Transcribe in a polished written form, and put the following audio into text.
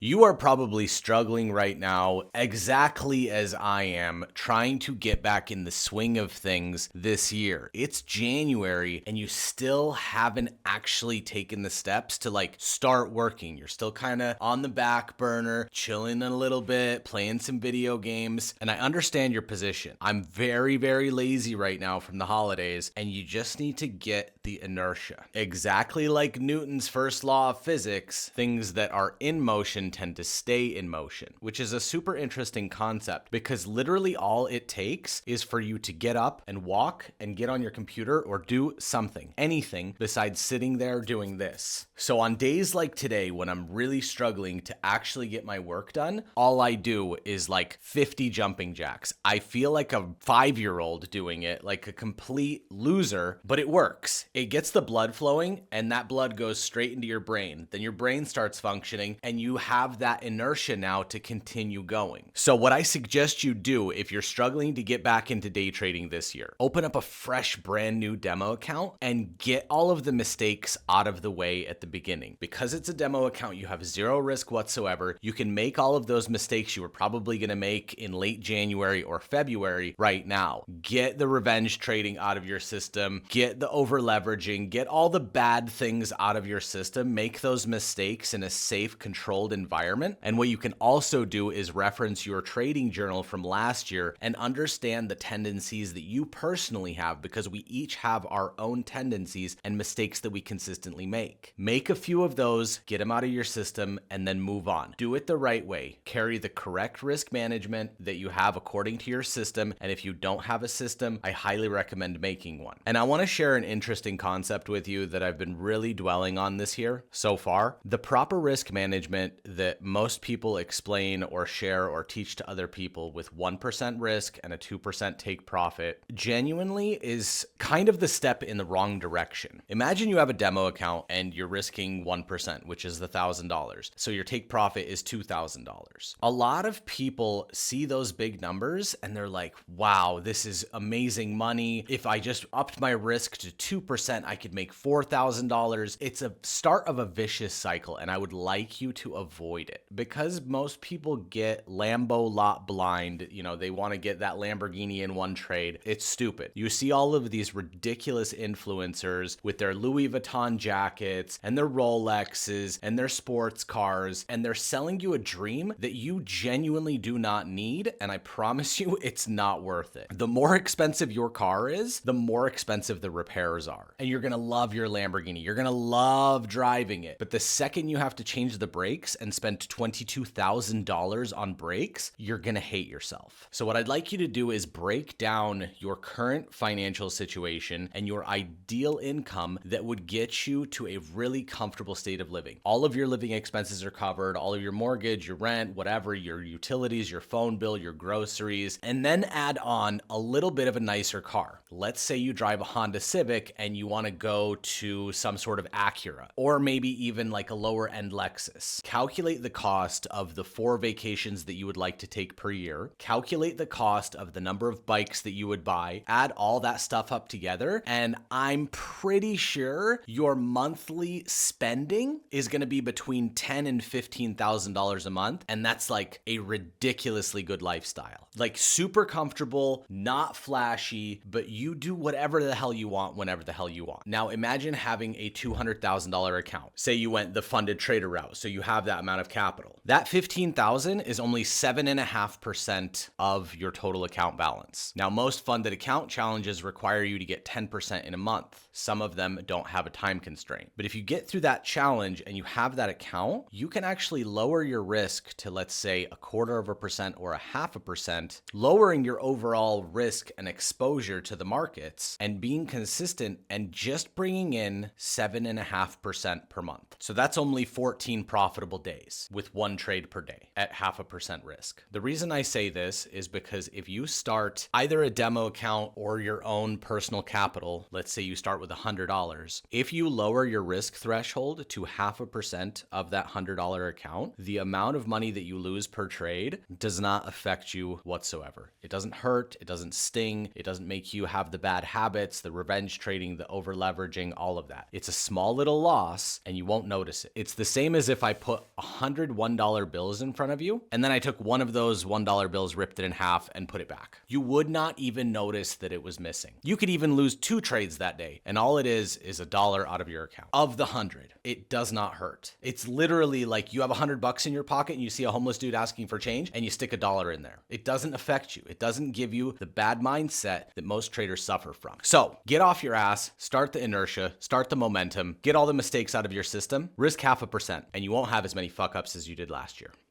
You are probably struggling right now, exactly as I am, trying to get back in the swing of things this year. It's January and you still haven't actually taken the steps to start working. You're still kind of on the back burner, chilling a little bit, playing some video games. And I understand your position. I'm very, very lazy right now from the holidays, and you just need to get the inertia. Exactly like Newton's first law of physics, things that are in motion tend to stay in motion, which is a super interesting concept because literally all it takes is for you to get up and walk and get on your computer or do something, anything besides sitting there doing this. So on days like today, when I'm really struggling to actually get my work done, all I do is 50 jumping jacks. I feel like a 5-year-old doing it, like a complete loser, but it works. It gets the blood flowing and that blood goes straight into your brain. Then your brain starts functioning and you have that inertia now to continue going. So what I suggest you do if you're struggling to get back into day trading this year, open up a fresh brand new demo account and get all of the mistakes out of the way at the beginning. Because it's a demo account, you have zero risk whatsoever. You can make all of those mistakes you were probably going to make in late January or February right now. Get the revenge trading out of your system, get the over leveraging, get all the bad things out of your system, make those mistakes in a safe, controlled environment. And what you can also do is reference your trading journal from last year and understand the tendencies that you personally have, because we each have our own tendencies and mistakes that we consistently make. Make a few of those, get them out of your system, and then move on. Do it the right way. Carry the correct risk management that you have according to your system. And if you don't have a system, I highly recommend making one. And I want to share an interesting concept with you that I've been really dwelling on this year so far. The proper risk management that most people explain or share or teach to other people with 1% risk and a 2% take profit genuinely is kind of the step in the wrong direction. Imagine you have a demo account and you're risking 1%, which is the $1,000. So your take profit is $2,000. A lot of people see those big numbers and they're like, wow, this is amazing money. If I just upped my risk to 2%, I could make $4,000. It's a start of a vicious cycle, and I would like you to avoid it because most people get Lambo lot blind. They want to get that Lamborghini in one trade. It's stupid. You see all of these ridiculous influencers with their Louis Vuitton jackets and their Rolexes and their sports cars, and they're selling you a dream that you genuinely do not need, and I promise you it's not worth it. The more expensive your car is, the more expensive the repairs are. And you're gonna love your Lamborghini. You're gonna love driving it. But the second you have to change the brakes and spend $22,000 on brakes, you're gonna hate yourself. So what I'd like you to do is break down your current financial situation and your ideal income that would get you to a really comfortable state of living. All of your living expenses are covered, all of your mortgage, your rent, whatever, your utilities, your phone bill, your groceries, and then add on a little bit of a nicer car. Let's say you drive a Honda Civic and you want to go to some sort of Acura, or maybe even like a lower end Lexus. Calculate the cost of the 4 vacations that you would like to take per year. Calculate the cost of the number of bikes that you would buy. Add all that stuff up together, and I'm pretty sure your monthly spending is going to be between $10,000 and $15,000 a month, and that's like a ridiculously good lifestyle. Like super comfortable, not flashy, but you do whatever the hell you want whenever the hell you want. Now imagine having a $200,000 account. Say you went the funded trader route, so you have that amount of capital. That $15,000 is only 7.5% of your total account balance. Now most funded account challenges require you to get 10% in a month. Some of them don't have a time constraint. But if you get through that challenge and you have that account, you can actually lower your risk to, let's say, 0.25% or 0.5%, lowering your overall risk and exposure to the markets and being consistent and just bringing in 7.5% per month. So that's only 14 profitable days with one trade per day at 0.5% risk. The reason I say this is because if you start either a demo account or your own personal capital, let's say you start with $100, if you lower your risk threshold to 0.5% of that $100 account, the amount of money that you lose per trade does not affect you whatsoever. It doesn't hurt, it doesn't sting, it doesn't make you have the bad habits, the revenge trading, the over leveraging, all of that. It's a small little loss and you won't notice it. It's the same as if I put 100 $1 bills in front of you, and then I took one of those $1 bills, ripped it in half, and put it back. You would not even notice that it was missing. You could even lose 2 trades that day, and all it is $1 out of your account. Of the 100, it does not hurt. It's literally like you have $100 in your pocket and you see a homeless dude asking for change and you stick $1 in there. It doesn't affect you. It doesn't give you the bad mindset that most traders suffer from. So get off your ass, start the inertia, start the momentum, get all the mistakes out of your system, risk 0.5%, and you won't have as many fuck ups as you did last year.